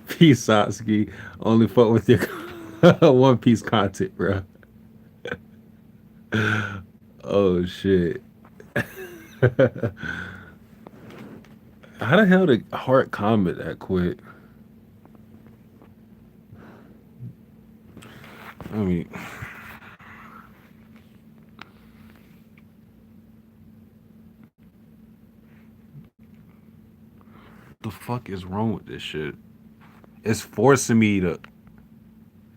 Peace, Satsuki. Only fuck with your One Piece content, bro. Oh shit. How the hell did Heart comment that quick? I mean, the fuck is wrong with this shit? It's forcing me to.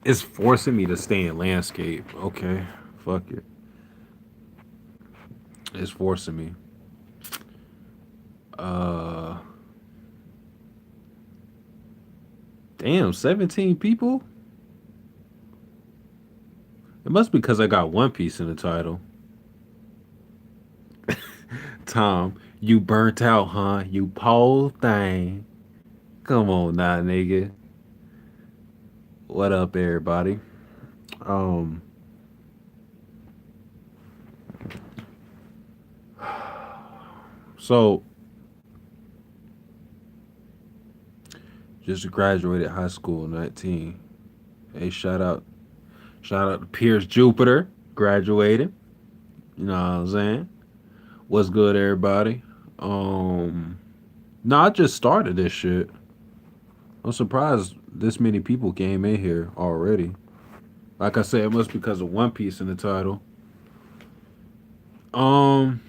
It's forcing me to stay in landscape. Okay, fuck it. It's forcing me. Uh, damn, 17 people. It must be because I got One Piece in the title. Tom, you burnt out, huh? You pole thing. Come on now, nigga. What up, everybody? Um, so just graduated high school, 19. Hey, shout out to Pierce Jupiter, graduated. You know what I'm saying? What's good, everybody? Um, no, I just started this shit. I'm surprised this many people came in here already. Like I said, it must be because of One Piece in the title. Um,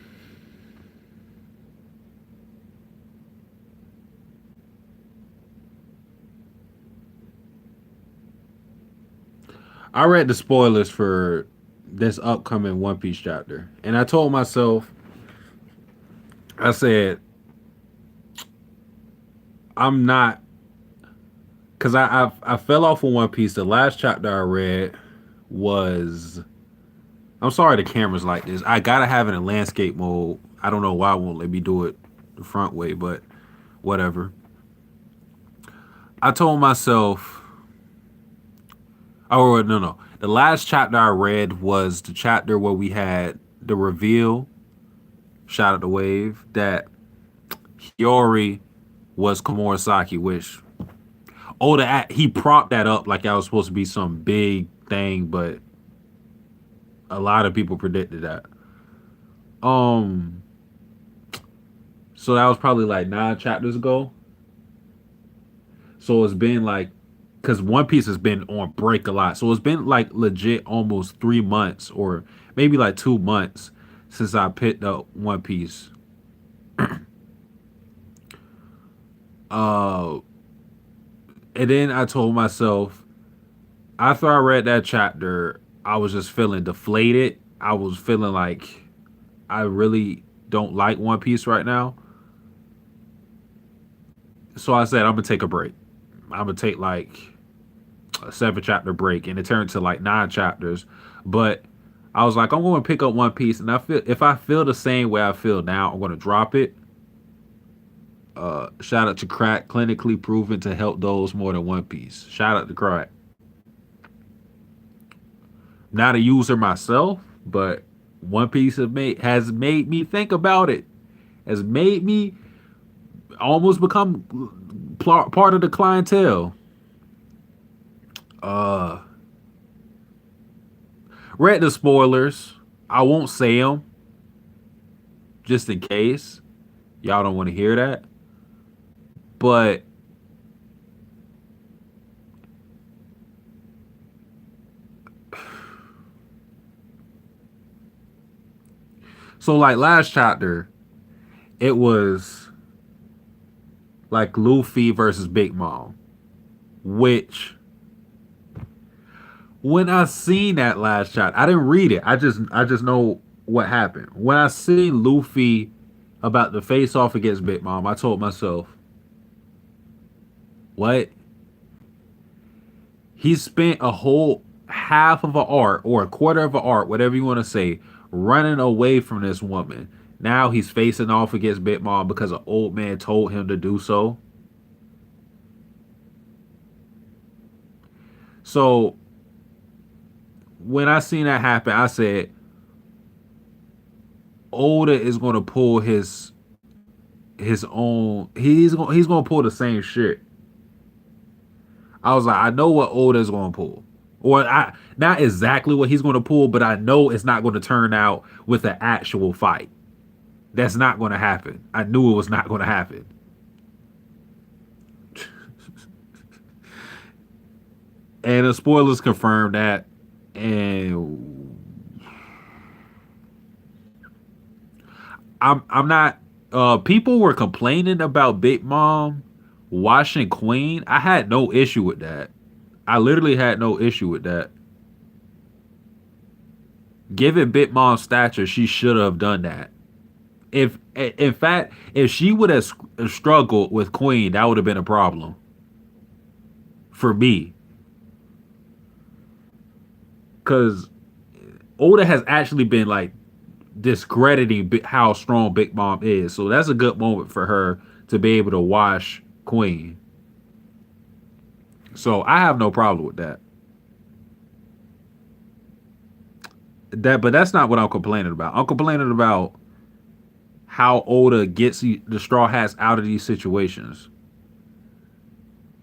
I read the spoilers for this upcoming One Piece chapter, and I told myself, I said, I'm not, because I fell off of One Piece. The last chapter I read was, I'm sorry the camera's like this. I gotta have it in landscape mode. I don't know why it won't let me do it the front way, but whatever. I told myself, oh no no, the last chapter I read was the chapter where we had the reveal. Shout out to Wave that Hiyori was Komurasaki, which he propped that up like that was supposed to be some big thing, but a lot of people predicted that. Um, so that was probably like 9 chapters ago. So it's been like, because One Piece has been on break a lot, so it's been like legit almost 3 months or maybe like 2 months since I picked up One Piece. Uh, and then I told myself after I read that chapter, I was just feeling deflated. I was feeling like I really don't like One Piece right now. So I said I'm gonna take a break. I'm gonna take like a 7 chapter break, and it turned to like 9 chapters. But I was like, I'm going to pick up One Piece, and I feel if I feel the same way I feel now, I'm going to drop it. Shout out to Crack, clinically proven to help those more than One Piece. Shout out to Crack. Not a user myself, but One Piece has made me think about it. Has made me almost become part of the clientele. Uh, read the spoilers. I won't say them just in case y'all don't want to hear that. But so like last chapter, it was like Luffy versus Big Mom, which when I seen that last chapter, I didn't read it. I just know what happened. When I seen Luffy about to face off against Big Mom, I told myself, what? He spent a whole half of an art or a quarter of an art, whatever you want to say, running away from this woman. Now he's facing off against Big Mom because an old man told him to do so. So when I seen that happen, I said Oda is going to pull his his own. He's gonna pull the same shit. I was like, I know what Oda's gonna pull, or I not exactly what he's gonna pull, but I know it's not gonna turn out with an actual fight. That's not gonna happen. I knew it was not gonna happen. And the spoilers confirmed that. And I'm not. People were complaining about Big Mom watching Queen. I had no issue with that. I literally had no issue with that. Given Big Mom's stature, she should have done that. If in fact, if she would have struggled with Queen, that would have been a problem for me. Because Oda has actually been like discrediting how strong Big Mom is. So that's a good moment for her to be able to wash Queen. So I have no problem with that. But that's not what I'm complaining about. I'm complaining about how Oda gets the Straw Hats out of these situations.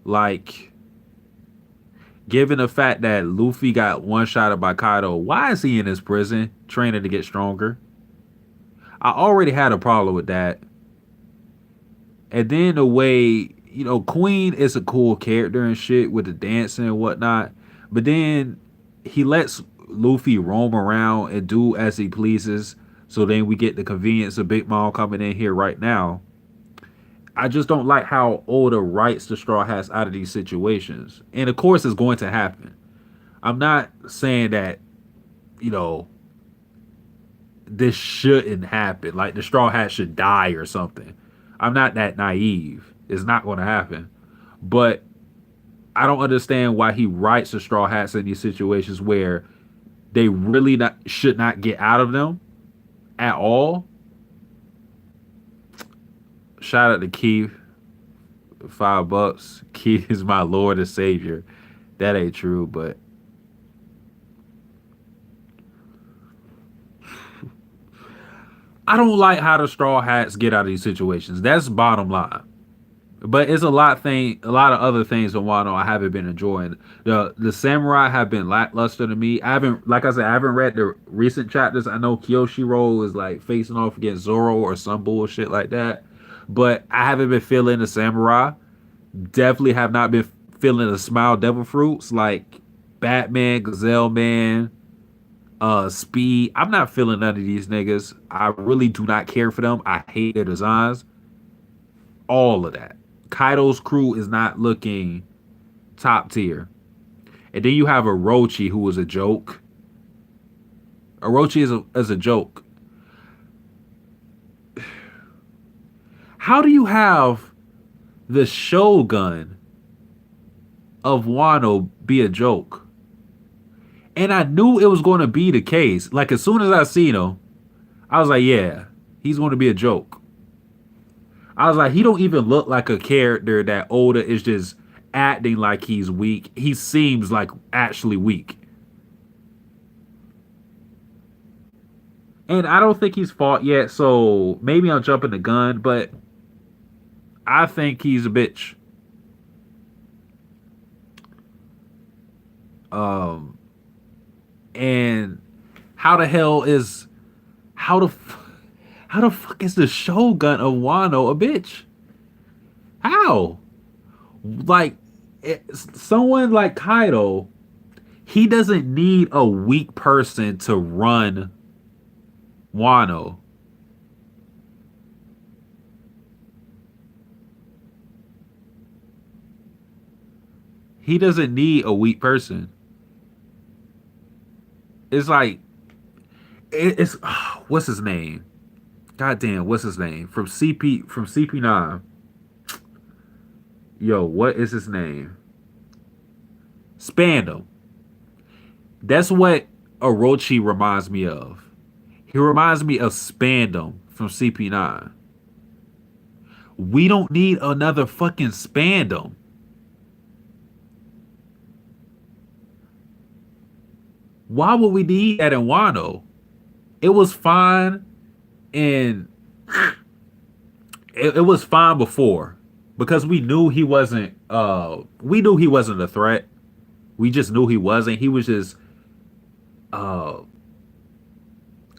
Like, given the fact that Luffy got one shotted by Kaido, why is he in his prison training to get stronger? I already had a problem with that. And then the way, Queen is a cool character and shit with the dancing and whatnot. But then he lets Luffy roam around and do as he pleases. So then we get the convenience of Big Mom coming in here right now. I just don't like how Oda writes the Straw Hats out of these situations. And of course, it's going to happen. I'm not saying that, you know, this shouldn't happen. Like the Straw Hat should die or something. I'm not that naive. It's not going to happen. But I don't understand why he writes the Straw Hats in these situations where they really should not get out of them at all. Shout out to Keith, $5. Keith is my Lord and Savior. That ain't true, but I don't like how the Straw Hats get out of these situations. That's bottom line. But it's a lot of other things in Wano I haven't been enjoying. The samurai have been lackluster to me. I haven't, like I said, I haven't read the recent chapters. I know Kyoshiro is like facing off against Zoro or some bullshit like that. But I haven't been feeling the samurai. Definitely have not been feeling the smile devil fruits like Batman, Gazelle Man, Speed. I'm not feeling none of these niggas. I really do not care for them. I hate their designs. All of that. Kaido's crew is not looking top tier. And then you have Orochi, who is a joke. Orochi is a joke. How do you have the Shogun of Wano be a joke? And I knew it was going to be the case. Like, as soon as I seen him, I was like, yeah, he's going to be a joke. I was like, he don't even look like a character that Oda is just acting like he's weak. He seems like actually weak. And I don't think he's fought yet, so maybe I'm jumping the gun, but I think he's a bitch. Um, and how the hell is how the how the fuck is the Shogun of Wano a bitch? How? Like someone like Kaido, he doesn't need a weak person to run Wano. He doesn't need a weak person. It's like it's what's his name? God damn, what's his name? From CP9. Yo, what is his name? Spandam. That's what Orochi reminds me of. He reminds me of Spandam from CP9. We don't need another fucking Spandam. Why would we need that in Wano? It was fine in it was fine before because we knew he wasn't a threat. We just knew he wasn't. Uh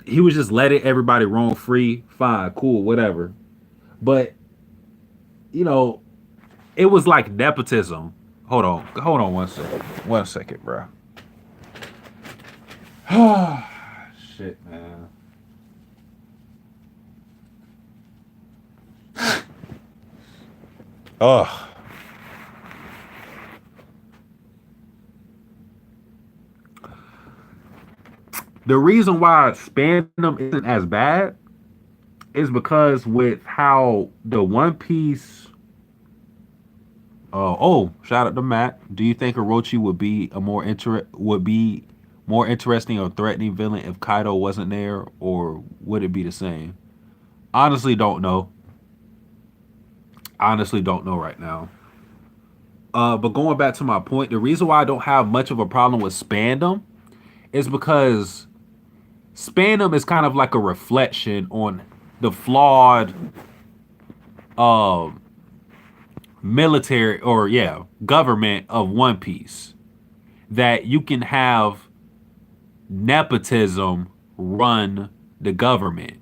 he was just letting everybody roam free. Fine, cool, whatever. But you know, it was like nepotism. Hold on 1 second. 1 second, bro. Shit, man. Ugh. The reason why Spandom isn't as bad is because with how the One Piece. Shout out to Matt. Do you think Orochi would be more interesting or threatening villain if Kaido wasn't there, or would it be the same? Honestly, don't know. Honestly, don't know right now. But going back to my point, the reason why I don't have much of a problem with Spandom is because Spandom is kind of like a reflection on the flawed uh, military or government of One Piece. That you can have nepotism run the government.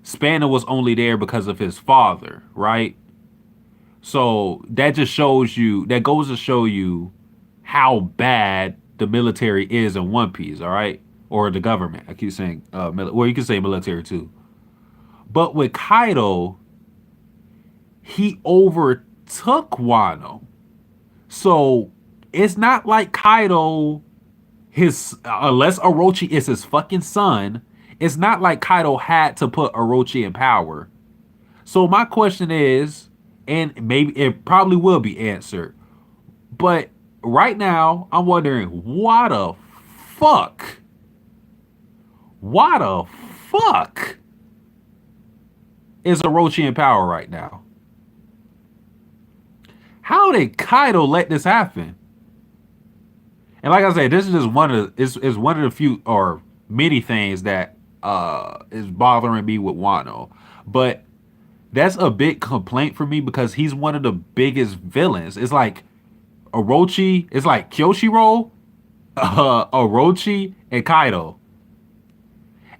Spandam was only there because of his father, right? So that goes to show you how bad the military is in One Piece, all right? Or the government. I keep saying, well, you can say military too. But with Kaido, he overtook Wano. So it's not like Kaido, unless Orochi is his fucking son, it's not like Kaido had to put Orochi in power. So my question is, and maybe it probably will be answered, but right now I'm wondering fuck, why the fuck is Orochi in power right now? How did Kaido let this happen? And like I said, this is just is one of the few or many things that is bothering me with Wano. But that's a big complaint for me because he's one of the biggest villains. It's like Orochi, it's like Kyoshiro, Orochi, and Kaido.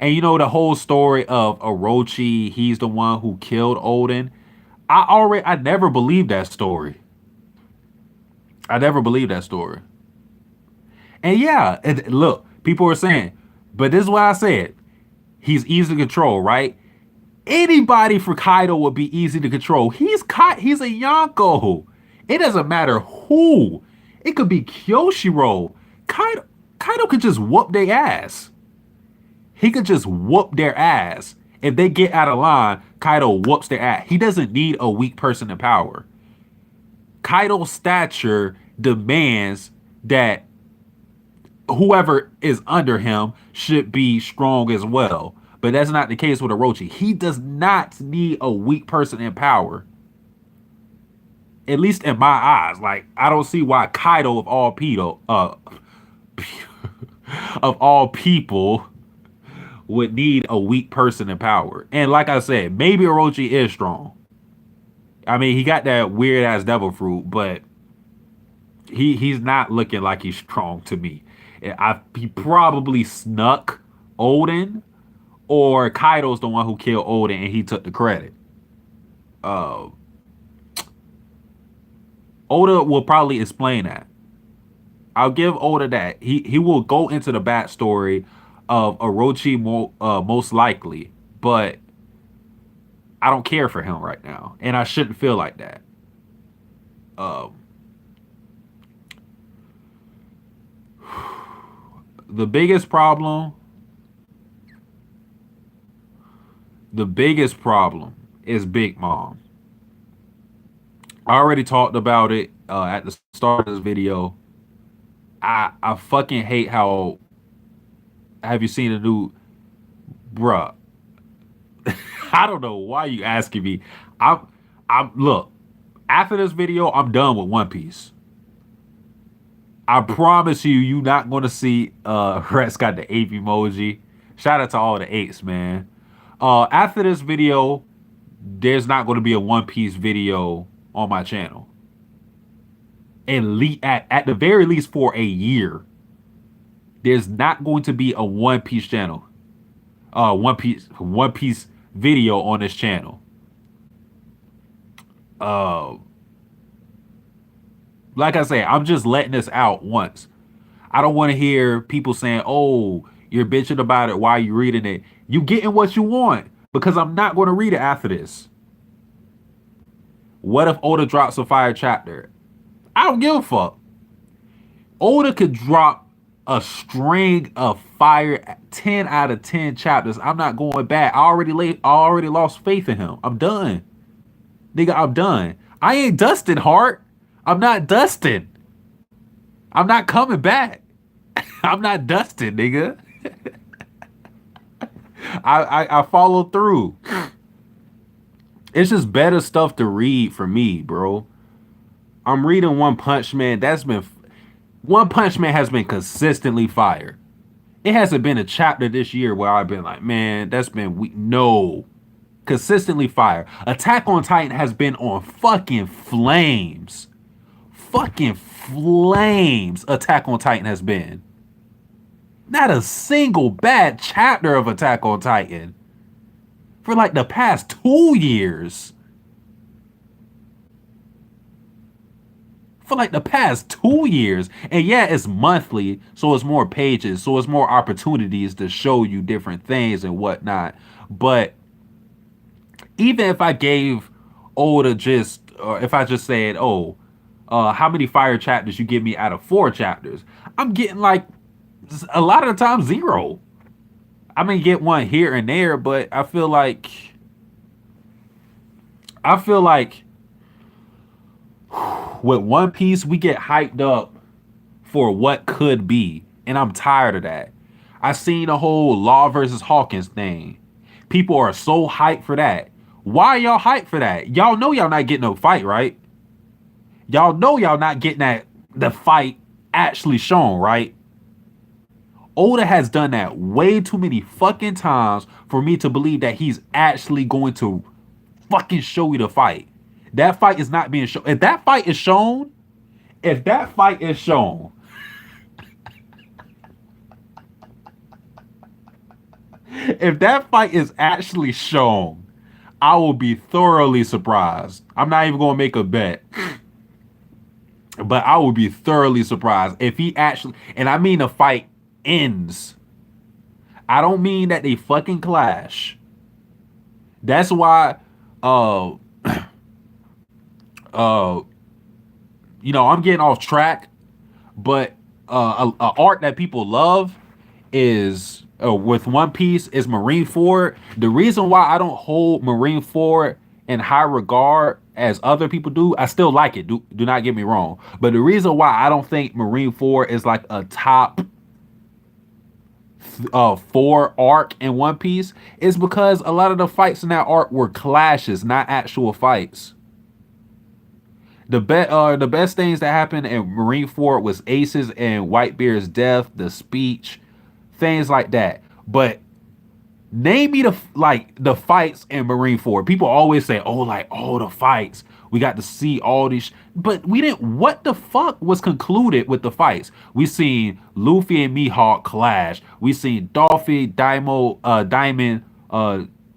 And you know the whole story of Orochi, he's the one who killed Odin. I never believed that story. I never believed that story. And yeah, look, people are saying, but this is what I said. He's easy to control, right? Anybody for Kaido would be easy to control. He's a Yonko. It doesn't matter who. It could be Kyoshiro. Kaido could just whoop their ass. He could just whoop their ass. If they get out of line, Kaido whoops their ass. He doesn't need a weak person in power. Kaido's stature demands that whoever is under him should be strong as well. But that's not the case with Orochi. He does not need a weak person in power. At least in my eyes. Like, I don't see why Kaido of all people of all people would need a weak person in power. And like I said, maybe Orochi is strong. I mean, he got that weird ass devil fruit, but he's not looking like he's strong to me. He probably snuck Odin, or Kaido's the one who killed Odin and he took the credit. Oda will probably explain that. I'll give Oda that. He will go into the backstory of Orochi most likely, but I don't care for him right now, and I shouldn't feel like that. Um, the biggest problem, is Big Mom. I already talked about it at the start of this video. I fucking hate how. Have you seen the new, bruh? I don't know why you asking me. I'm look. After this video, I'm done with One Piece. I promise you, you're not going to see. Rex got the ape emoji. Shout out to all the apes, man. After this video, there's not going to be a One Piece video on my channel. At the very least for a year, there's not going to be a One Piece channel. One Piece video on this channel. Uh, like I say, I'm just letting this out once. I don't want to hear people saying, "Oh, you're bitching about it. Why are you reading it?" You getting what you want because I'm not going to read it after this. What if Oda drops a fire chapter? I don't give a fuck. Oda could drop a string of fire 10 out of 10 chapters. I'm not going back. I already lost faith in him. I'm done. Nigga, I'm done. I ain't dusting Heart. I'm not dusting. I'm not coming back. I'm not dusting, nigga. I follow through. It's just better stuff to read for me, bro. I'm reading One Punch Man. One Punch Man has been consistently fire. It hasn't been a chapter this year where I've been like, man, that's been weak. No. Consistently fire. Attack on Titan has been on fucking flames. Fucking flames. Attack on Titan has been. Not a single bad chapter of Attack on Titan for like the past 2 years. For like the past 2 years. And yeah, it's monthly, so it's more pages, so it's more opportunities to show you different things and whatnot. But even if I gave Oda just, or if I just said, oh, how many fire chapters you give me out of 4 chapters? I'm getting like a lot of the time 0. I mean, get one here and there, but I feel like with One Piece, we get hyped up for what could be, and I'm tired of that. I seen the whole Law versus Hawkins thing. People are so hyped for that. Why y'all hyped for that? Y'all know y'all not getting no fight, right? Y'all know y'all not getting the fight actually shown, right? Oda has done that way too many fucking times for me to believe that he's actually going to fucking show you the fight. That fight is not being shown. If that fight is shown, if that fight is shown, if that fight is actually shown, I will be thoroughly surprised. I'm not even going to make a bet. But I will be thoroughly surprised if he actually, and I mean the fight ends. I don't mean that they fucking clash. That's why, uh, I'm getting off track, but a art that people love is with One Piece is Marineford. The reason why I don't hold Marineford in high regard as other people do, I still like it. Do not get me wrong, but the reason why I don't think Marineford is like a top 4 arc in One Piece is because a lot of the fights in that arc were clashes, not actual fights. The best things that happened in Marineford was Aces and Whitebeard's death, the speech, things like that. But name me the fights in Marineford. People always say, "Oh, like all the fights. We got to see all these," but we didn't. What the fuck was concluded with the fights? We seen Luffy and Mihawk clash. We seen Dolphy, Diamond,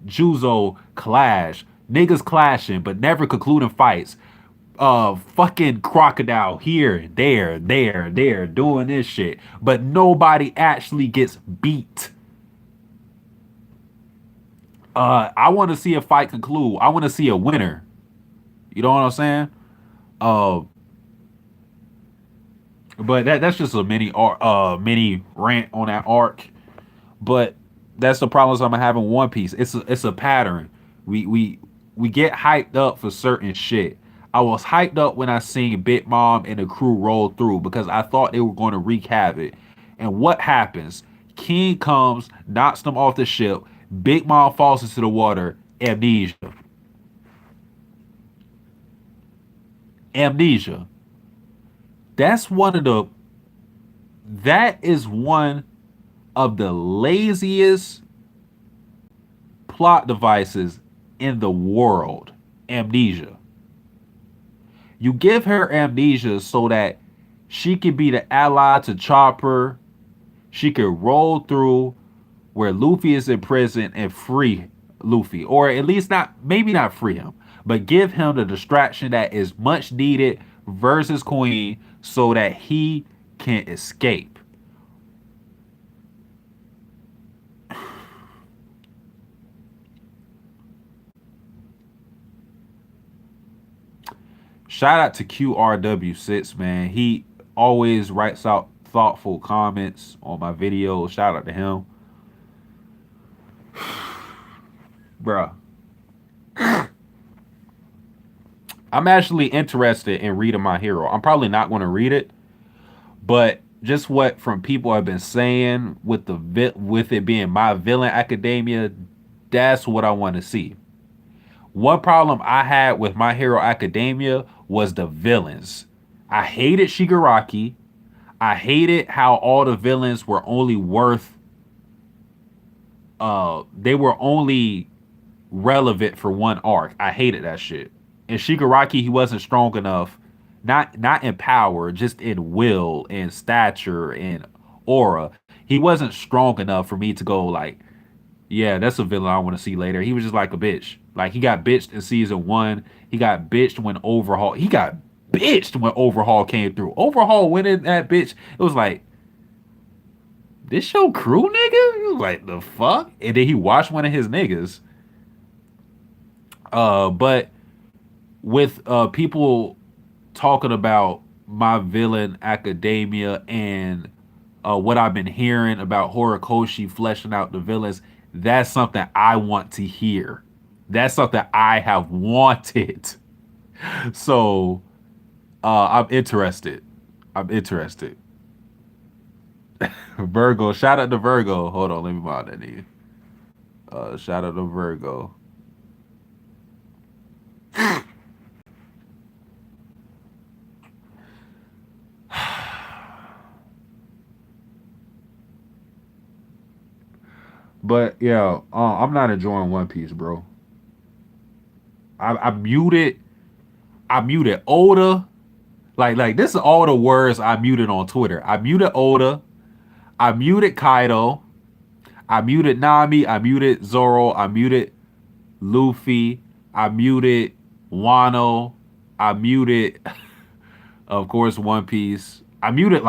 Juzo clash. Niggas clashing, but never concluding fights. Fucking Crocodile here, there, doing this shit, but nobody actually gets beat. I want to see a fight conclude. I want to see a winner. You know what I'm saying? Uh, but that's just a mini rant on that arc. But that's the problems I'm having with One Piece. It's a pattern. We get hyped up for certain shit. I was hyped up when I seen Big Mom and the crew roll through because I thought they were going to wreak havoc. And what happens? King comes, knocks them off the ship. Big Mom falls into the water. Amnesia. Amnesia. That's one of the. That is one of the laziest plot devices in the world amnesia. You give her amnesia so that she can be the ally to Chopper. She could roll through where Luffy is in prison and free Luffy, or at least not, maybe not free him, but give him the distraction that is much needed versus Queen so that he can escape. Shout out to QRW6, man. He always writes out thoughtful comments on my videos. Shout out to him. Bruh. I'm actually interested in reading My Hero. I'm probably not going to read it, but just what from people have been saying with with it being My Villain Academia, that's what I want to see. One problem I had with My Hero Academia was the villains. I hated Shigaraki. I hated how all the villains were only worth they were only relevant for one arc. I hated that shit. And Shigaraki, he wasn't strong enough, not in power, just in will and stature and aura. He wasn't strong enough for me to go like, yeah, that's a villain I want to see later. He was just like a bitch. Like he got bitched in season one. He got bitched when Overhaul. He got bitched when Overhaul came through. Overhaul went in that bitch. It was like, this your crew, nigga? He was like, the fuck? And then he watched one of his niggas. But with people talking about My Villain Academia and what I've been hearing about Horikoshi fleshing out the villains, that's something I want to hear. That's something I have wanted. So I'm interested. I'm interested. Virgo, shout out to Virgo. Hold on, let me mod that nigga. Shout out to Virgo. But yeah, I'm not enjoying One Piece, bro. I muted. I muted Oda. Like this is all the words I muted on Twitter. I muted Oda. I muted Kaido. I muted Nami. I muted Zoro. I muted Luffy. I muted Wano. I muted, of course, One Piece. I muted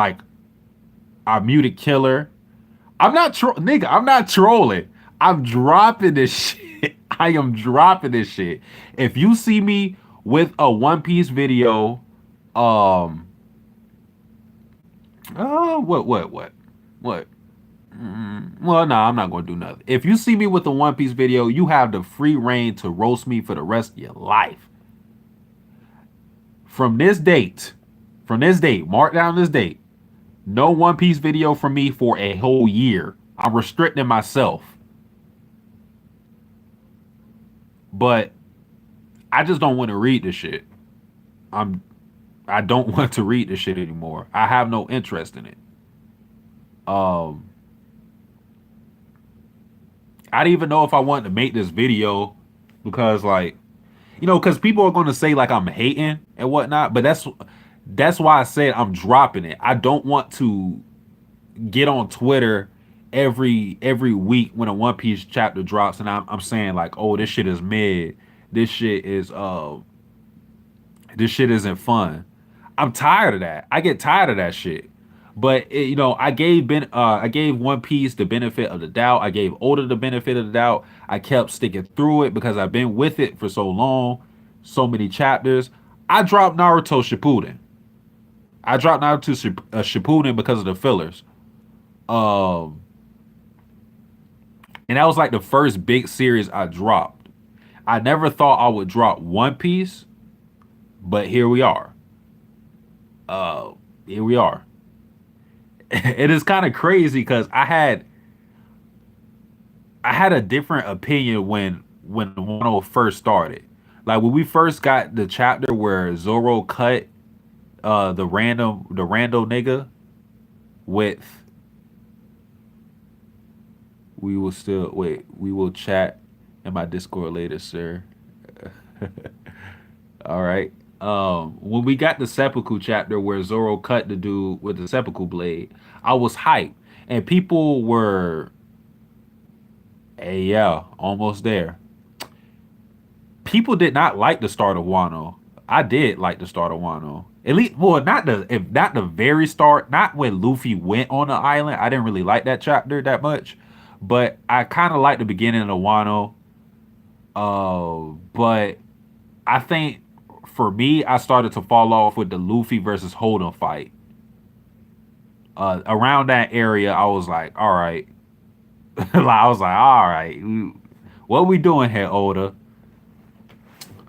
Killer. Nigga. I'm not trolling. I'm dropping this shit. I am dropping this shit. If you see me with a One Piece video, um, what? Well, no, I'm not going to do nothing. If you see me with a One Piece video, you have the free reign to roast me for the rest of your life. From this date, mark down this date. No One Piece video from me for a whole year. I'm restricting myself. But I just don't want to read this shit. I don't want to read this shit anymore. I have no interest in it. Um I didn't even know if I wanted to make this video because like because people are going to say like I'm hating and whatnot, but that's why I said I'm dropping it. I don't want to get on Twitter every week when a One Piece chapter drops and I'm saying like, oh, this shit is mid. This shit is this shit isn't fun. I'm tired of that. I get tired of that shit. But I gave One Piece the benefit of the doubt. I gave Oda the benefit of the doubt. I kept sticking through it because I've been with it for so long, so many chapters. I dropped Naruto Shippuden. I dropped Naruto Shippuden because of the fillers. Um, and that was like the first big series I dropped. I never thought I would drop One Piece, but here we are. Here we are. It is kind of crazy because I had a different opinion when Wano first started. Like when we first got the chapter where Zoro cut the rando nigga with we will still wait, we will chat in my Discord later, sir. All right. When we got the seppuku chapter where Zoro cut the dude with the seppuku blade, I was hyped, and people were, hey, yeah, almost there. People did not like the start of Wano. I did like the start of Wano. At least, well, not the if not the very start, not when Luffy went on the island. I didn't really like that chapter that much, but I kind of liked the beginning of Wano. But I think for me, I started to fall off with the Luffy versus Holden fight. Around that area, I was like, all right, I was like, all right, what we doing here, Oda?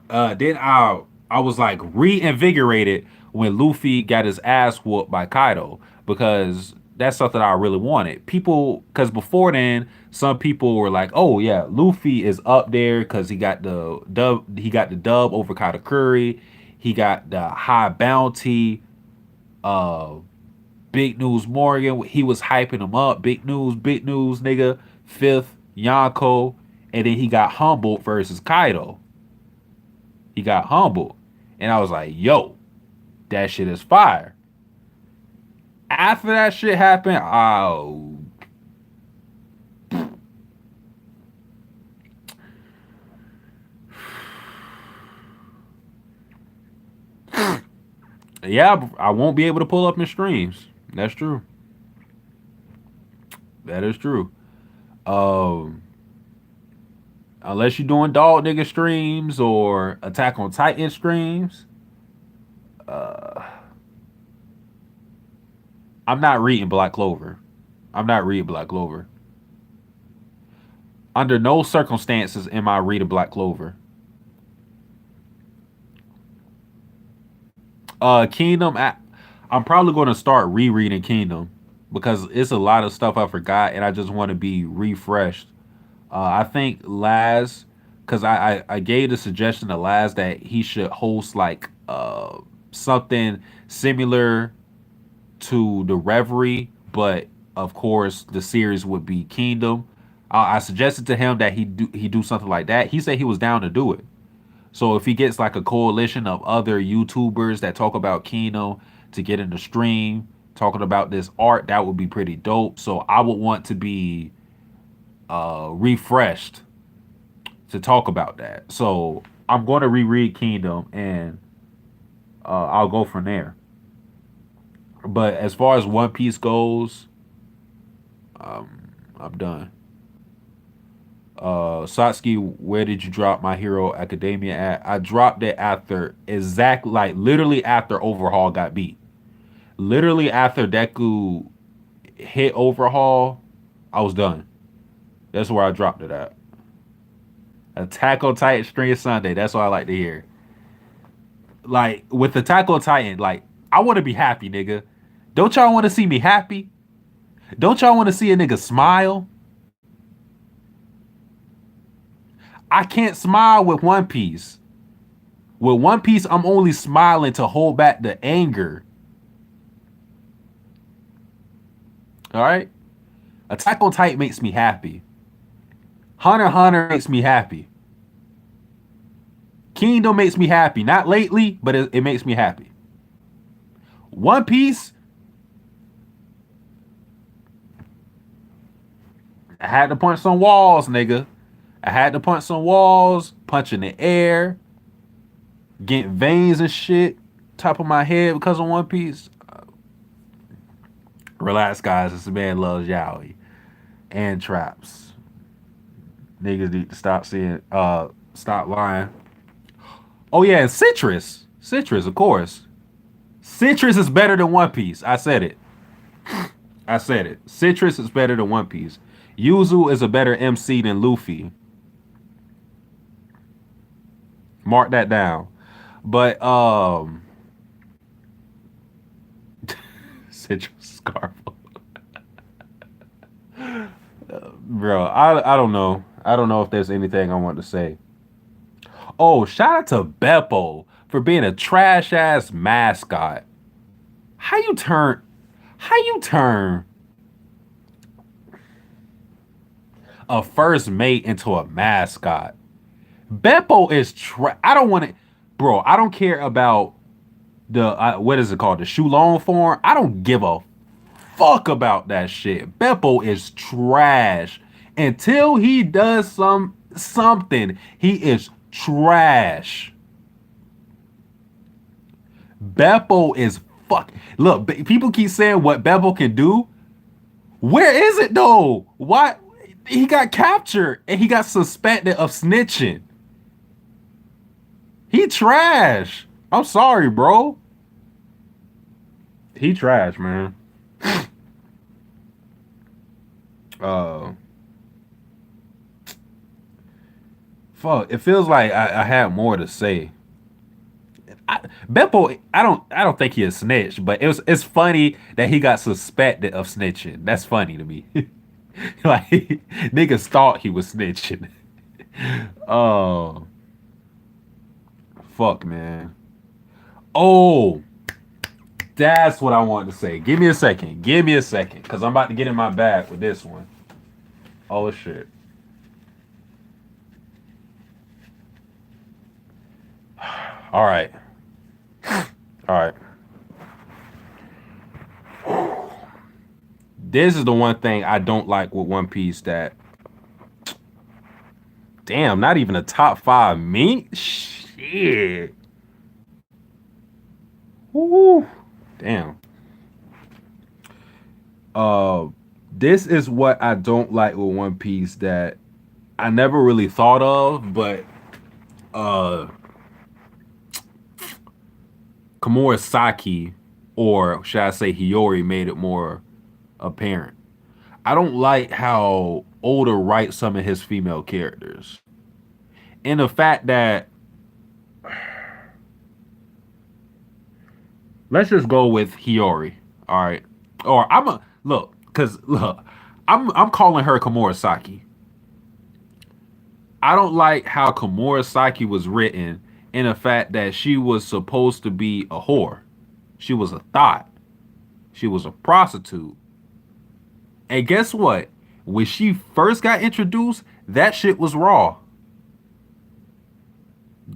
Then I was like reinvigorated when Luffy got his ass whooped by Kaido because that's something I really wanted. People, because before then, some people were like, "Oh yeah, Luffy is up there because he got the dub. He got the dub over Katakuri. He got the high bounty. Uh, Big News Morgan. He was hyping him up. Big news, nigga. Fifth Yonko, and then he got humbled versus Kaido. He got humbled. And I was like, yo, that shit is fire. After that shit happened, oh, yeah, I won't be able to pull up in streams. That's true. That is true. Um, Unless you're doing dog nigga streams or Attack on Titan streams, I'm not reading Black Clover. I'm not reading Black Clover. Under no circumstances am I reading Black Clover. Kingdom. I'm probably going to start rereading Kingdom because it's a lot of stuff I forgot, and I just want to be refreshed. I think Laz, because I gave the suggestion to Laz that he should host like something similar to the Reverie, but of course the series would be Kingdom. I suggested to him that he do something like that. He said he was down to do it. So if he gets like a coalition of other YouTubers that talk about Kino to get in the stream, talking about this art, that would be pretty dope. So I would want to be refreshed to talk about that. So I'm going to reread Kingdom and I'll go from there. But as far as One Piece goes, I'm done. Satsuki, where did you drop My Hero Academia at? I dropped it after exactly, like literally after Overhaul got beat. Literally after Deku hit Overhaul, I was done. That's where I dropped it at. Attack on Titan String Sunday. That's what I like to hear. Like with Attack on Titan, like I want to be happy, nigga. Don't y'all want to see me happy? Don't y'all want to see a nigga smile? I can't smile with One Piece. With One Piece, I'm only smiling to hold back the anger. All right? Attack on Titan makes me happy. Hunter x Hunter makes me happy. Kingdom makes me happy. Not lately, but it makes me happy. One Piece, I had to punch some walls, nigga. I had to punch some walls, punch in the air, get veins and shit top of my head because of One Piece. Relax, guys. This man loves yaoi and traps. Niggas need to stop lying. Oh yeah, and Citrus, of course. Citrus is better than One Piece. I said it. I said it. Citrus is better than One Piece. Yuzu is a better MC than Luffy. Mark that down. But Citrus Scarf. Bro, I don't know. I don't know if there's anything I want to say. Oh, shout out to Beppo for being a trash ass mascot. How you turn how you turn a first mate into a mascot. Beppo is I don't want to, bro. I don't care about the what is it called, the shoe long form. I don't give a fuck about that shit. Beppo is trash. Until he does something, he is trash. Beppo is fuck. Look, people keep saying what Beppo can do. Where is it though? Why he got captured and he got suspected of snitching? He trash. I'm sorry, bro. He trash, man. Uh, fuck. It feels like I had more to say. Beppo, I don't think he is snitched, but it's funny that he got suspected of snitching. That's funny to me. Like niggas thought he was snitching. Oh fuck, man. Oh, that's what I wanted to say. Give me a second. Give me a second, cause I'm about to get in my bag with this one. Oh shit. All right. All right. This is the one thing I don't like with One Piece that damn, not even a top five me? Shit. Woo. Damn. Uh this is what I don't like with One Piece that I never really thought of, but uh Komurasaki, or should I say Hiyori, made it more apparent. I don't like how Oda writes some of his female characters. And the fact that let's just go with Hiyori, all right? Or I'm a look, cause look, I'm calling her Komurasaki. I don't like how Komurasaki was written in the fact that she was supposed to be a whore. She was a thought. She was a prostitute. And guess what? When she first got introduced, that shit was raw.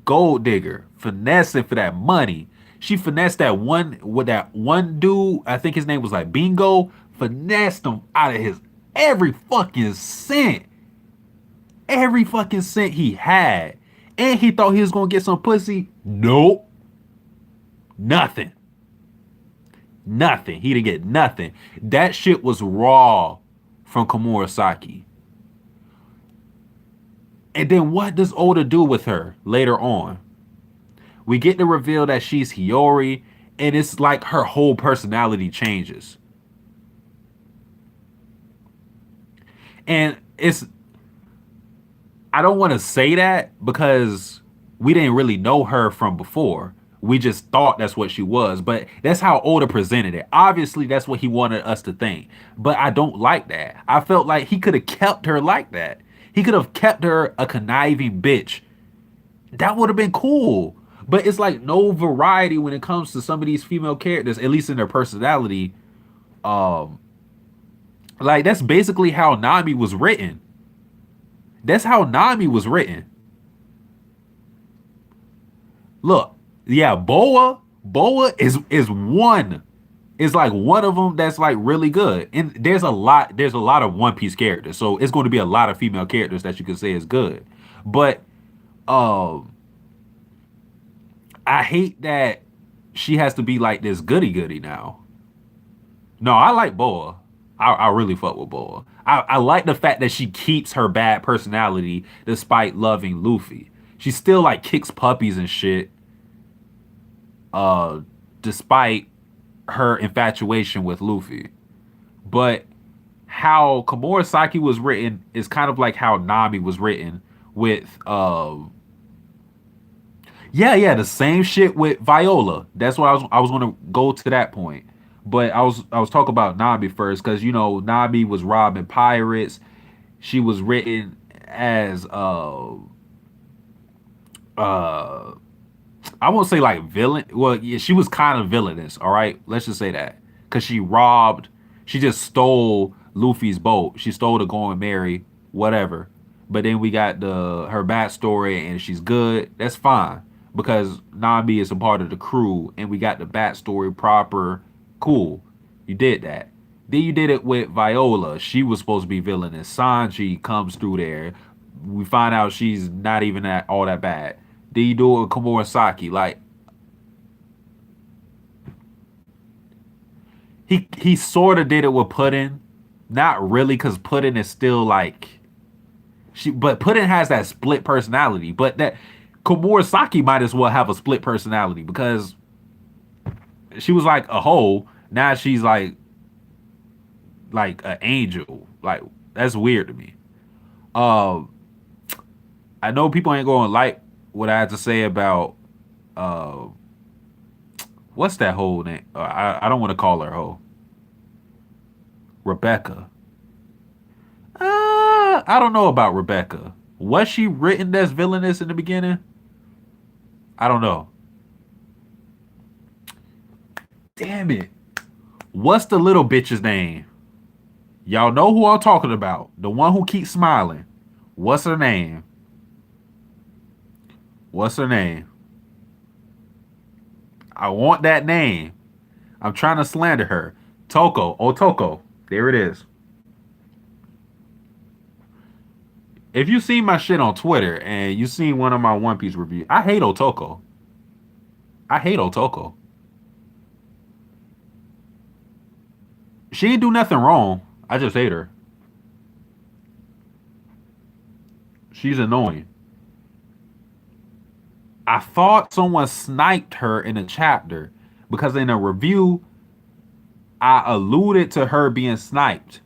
Gold digger, finessing for that money. She finessed that one with that one dude. I think his name was like Bingo. Finessed him out of his every fucking cent. Every fucking cent he had. And he thought he was gonna get some pussy. Nope. Nothing. Nothing. He didn't get nothing. That shit was raw from Komurasaki. And then what does Oda do with her later on? We get to reveal that she's Hiyori, and it's like her whole personality changes. And it's I don't want to say that because we didn't really know her from before. We just thought that's what she was, but that's how Oda presented it. Obviously, that's what he wanted us to think. But I don't like that. I felt like he could have kept her like that. He could have kept her a conniving bitch. That would have been cool. But it's like no variety when it comes to some of these female characters, at least in their personality. Um, like that's basically how Nami was written. That's how Nami was written. Look, yeah, Boa is one. It's like one of them that's like really good. And there's a lot of One Piece characters. So it's going to be a lot of female characters that you could say is good. But um I hate that she has to be like this goody goody now. No, I like Boa. I really fuck with Boa. I like the fact that she keeps her bad personality despite loving Luffy. She still like kicks puppies and shit. Uh, despite her infatuation with Luffy. But how Komurasaki was written is kind of like how Nami was written with yeah, the same shit with Viola. That's what I was gonna go to that point. But I was talking about Nami first because you know Nami was robbing pirates. She was written as uh I won't say like villain. Well, yeah, she was kind of villainous. All right, let's just say that because she just stole Luffy's boat. She stole the Going Merry. whatever. But then we got the her backstory and she's good. That's fine because Nami is a part of the crew and we got the backstory proper. Cool, you did that. Then you did it with Viola. She was supposed to be villainous. Sanji comes through there. We find out she's not even that all that bad. Then you do it with Komurasaki. Like he sort of did it with Puddin. Not really, because Puddin is still like but Puddin has that split personality. But that Komurasaki might as well have a split personality because she was like a whole. Now she's like an angel. Like that's weird to me. Um, I know people ain't going to like what I have to say about uh, what's that whole name? I don't want to call her whole Rebecca. I don't know about Rebecca. Was she written as villainous in the beginning? I don't know. Damn it. What's the little bitch's name? Y'all know who I'm talking about. The one who keeps smiling. What's her name? What's her name? I want that name. I'm trying to slander her. Toko. Oh, Toko. There it is. If you see my shit on Twitter and you seen one of my One Piece reviews, I hate Otoko. I hate Otoko. She ain't do nothing wrong. I just hate her. She's annoying. I thought someone sniped her in a chapter because in a review I alluded to her being sniped,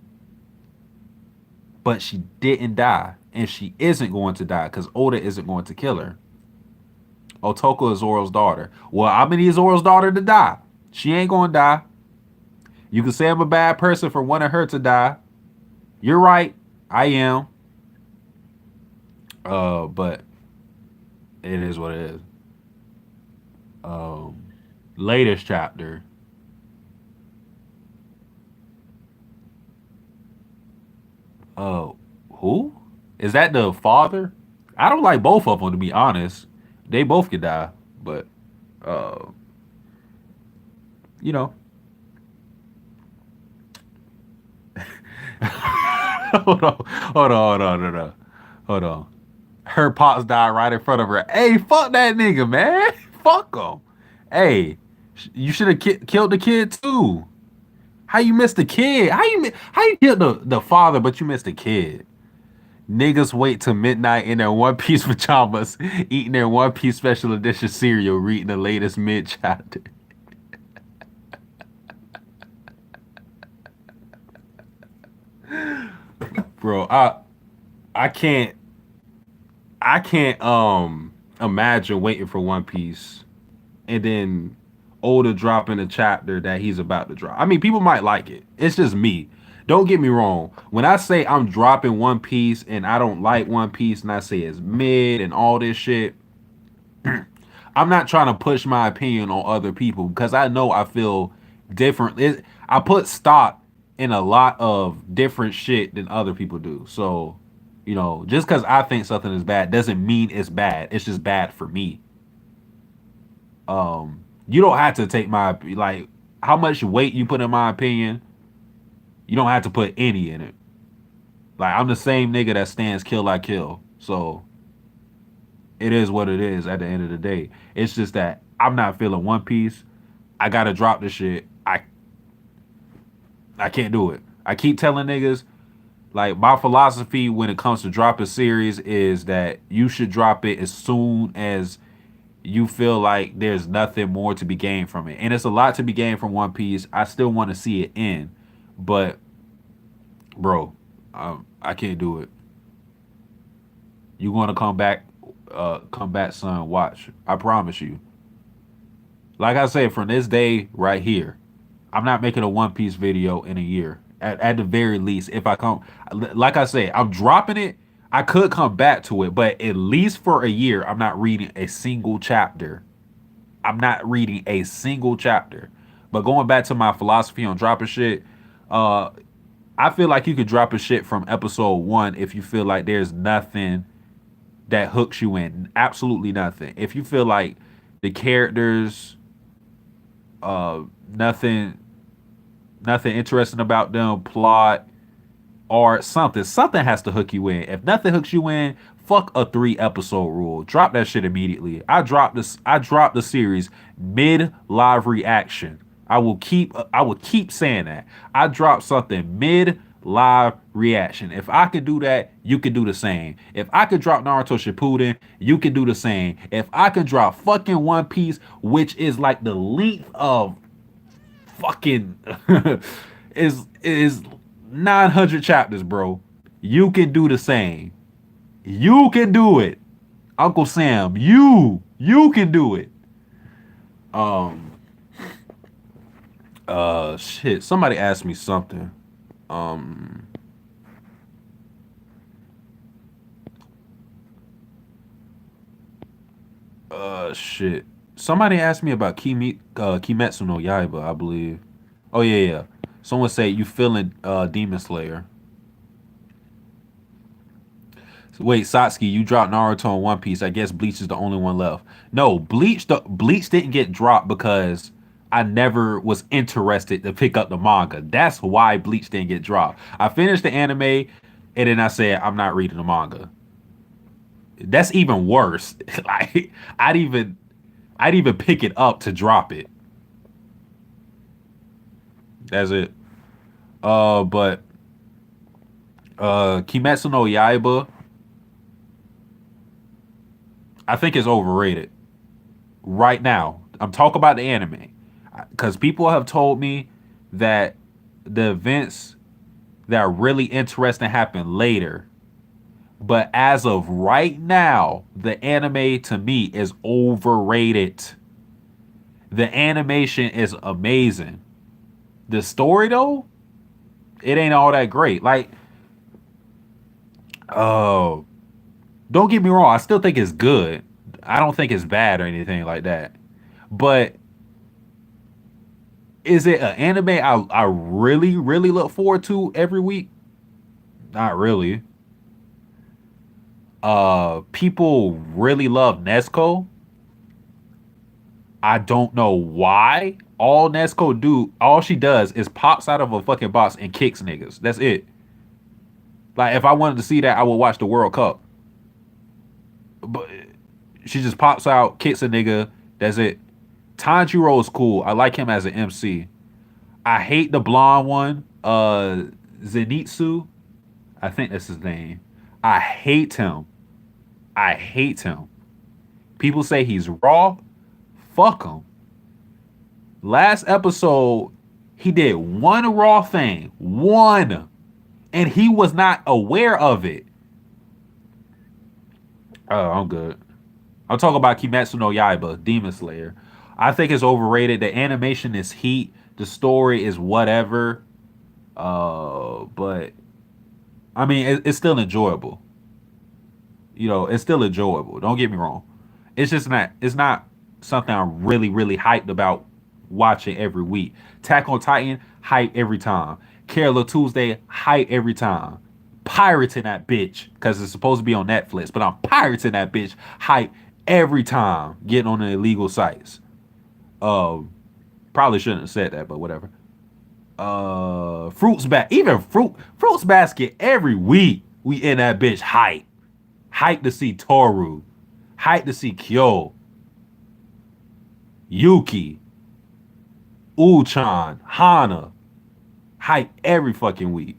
but she didn't die, and she isn't going to die because Oda isn't going to kill her. Otoko is Zoro's daughter. Well, I need Zoro's daughter to die. She ain't gonna die. You can say I'm a bad person for wanting her to die. You're right. I am. But it is what it is. Um, latest chapter. Uh, who? Is that the father? I don't like both of them to be honest. They both could die, but uh, you know. hold on, hold on. Hold on. Her pops died right in front of her. Hey, fuck that nigga, man. Fuck him. Hey, you should have killed the kid too. How you missed the kid? How you killed the father, but you missed the kid? Niggas wait till midnight in their One Piece pajamas, eating their One Piece special edition cereal, reading the latest mid chapter. Bro, I can't I can't imagine waiting for One Piece and then Oda dropping a chapter that he's about to drop. I mean, people might like it. It's just me. Don't get me wrong. When I say I'm dropping One Piece and I don't like One Piece and I say it's mid and all this shit, I'm not trying to push my opinion on other people because I know I feel different. I put stock in a lot of different shit than other people do. So, just because I think something is bad doesn't mean it's bad. It's just bad for me. You don't have to take my like how much weight you put in my opinion. You don't have to put any in it. Like I'm the same nigga that stands kill I kill. So it is what it is at the end of the day. It's just that I'm not feeling One Piece. I gotta drop the shit. I can't do it. I keep telling niggas like my philosophy when it comes to dropping series is that you should drop it as soon as you feel like there's nothing more to be gained from it. And it's a lot to be gained from One Piece. I still want to see it end, but bro, I can't do it. You want to come back, son? Watch. I promise you. Like I said, from this day right here, I'm not making a One Piece video in a year. At the very least, if I come, like I say, I'm dropping it. I could come back to it, but at least for a year, I'm not reading a single chapter. I'm not reading a single chapter. But going back to my philosophy on dropping shit, uh, I feel like you could drop a shit from episode one if you feel like there's nothing that hooks you in. Absolutely nothing. If you feel like the characters, uh, nothing, nothing interesting about them, plot, or something has to hook you in. If nothing hooks you in, fuck a 3 episode rule. Drop that shit immediately. I dropped the series mid live reaction. I will keep saying that. I dropped something mid live reaction. If I could do that, you can do the same. If I could drop Naruto Shippuden, you can do the same. If I could drop fucking One Piece, which is like the length of fucking is 900 chapters, bro. You can do the same. You can do it. Uncle Sam, you can do it. Um shit. Somebody asked me something. Um shit. Somebody asked me about Kimetsu no Yaiba, I believe. Oh yeah, yeah. Someone say you feeling Demon Slayer. Wait, Satsuki, you dropped Naruto and One Piece. I guess Bleach is the only one left. No, Bleach didn't get dropped because I never was interested to pick up the manga. That's why Bleach didn't get dropped. I finished the anime and then I said I'm not reading the manga. That's even worse. Like I'd even I'd even pick it up to drop it. That's it. But Kimetsu no Yaiba, I think is overrated. Right now. I'm talking about the anime because people have told me that the events that are really interesting happen later. But as of right now, the anime to me is overrated. The animation is amazing. The story though, it ain't all that great. Like, oh, don't get me wrong, I still think it's good. I don't think it's bad or anything like that. But is it an anime I really, really look forward to every week? Not really. People really love Nesco. I don't know why. All she does is pops out of a fucking box and kicks niggas. That's it. Like if I wanted to see that, I would watch the World Cup. But she just pops out, kicks a nigga. That's it. Tanjiro is cool. I like him as an MC. I hate the blonde one. Zenitsu. I think that's his name. I hate him. I hate him. People say he's raw. Fuck him. Last episode, he did one raw thing. One. And he was not aware of it. Oh, I'm good. I'm talking about Kimetsu no Yaiba, Demon Slayer. I think it's overrated. The animation is heat. The story is whatever. But I mean, it's still enjoyable. You know, it's still enjoyable. Don't get me wrong. It's just not. It's not something I'm really, really hyped about watching every week. Attack on Titan, hype every time. Carol Tuesday, hype every time. Pirating that bitch because it's supposed to be on Netflix, but I'm pirating that bitch, hype every time. Getting on the illegal sites. Um, Probably shouldn't have said that, but whatever. Fruits basket every week. We in that bitch hype. Hype to see Toru. Hype to see Kyo, Yuki, Uchan, Hana. Hype every fucking week.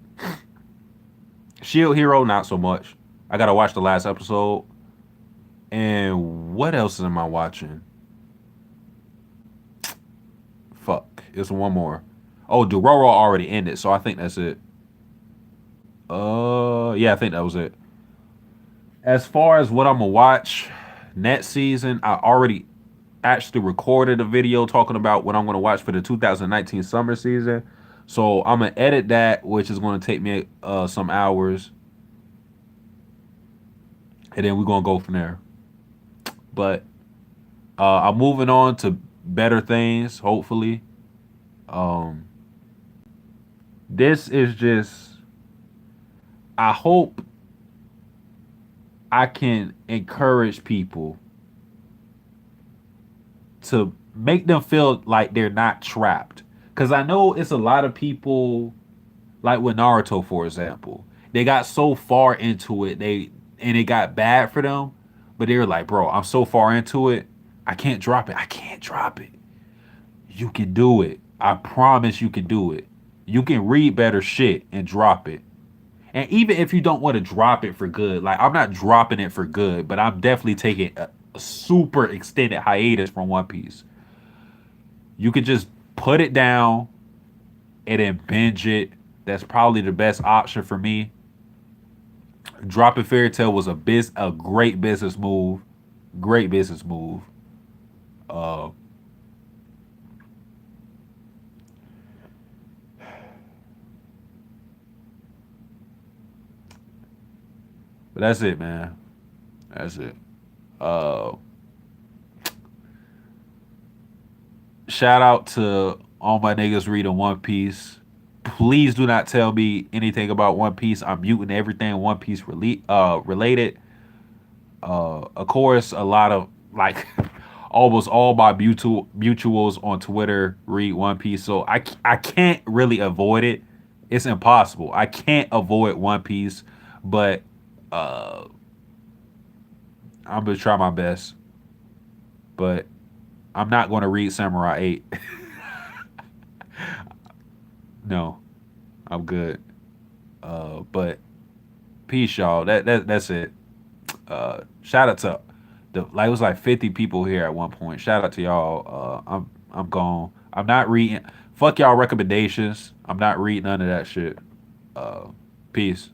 Shield Hero, not so much. I gotta watch the last episode. And what else am I watching? Fuck. It's one more. Oh, Dororo already ended, so I think that's it. Yeah, I think that was it. As far as what I'm gonna watch next season, I already actually recorded a video talking about what I'm gonna watch for the 2019 summer season. So I'm gonna edit that, which is gonna take me some hours, and then we're gonna go from there. But I'm moving on to better things, hopefully. Um, This is just I hope I can encourage people to make them feel like they're not trapped. Cause I know it's a lot of people like with Naruto, for example. They got so far into it, and it got bad for them, but they were like, bro, I'm so far into it, I can't drop it. I can't drop it. You can do it. I promise you can do it. You can read better shit and drop it. And even if you don't want to drop it for good, like I'm not dropping it for good, but I'm definitely taking a super extended hiatus from One Piece. You could just put it down and then binge it. That's probably the best option for me. Dropping Fairy Tail was a great business move. Great business move. Uh, but that's it, man. That's it. Uh, Shout out to all my niggas reading One Piece. Please do not tell me anything about One Piece. I'm muting everything One Piece related. Of course, a lot of like almost all my mutuals on Twitter read One Piece, so I can't really avoid it. It's impossible. I can't avoid One Piece, but uh, I'm gonna try my best. But I'm not going to read Samurai 8. No, I'm good. But peace, y'all. That's it. Shout out to the like it was like 50 people here at one point. Shout out to y'all. I'm gone. I'm not reading. Fuck y'all recommendations. I'm not reading none of that shit. Uh, Peace.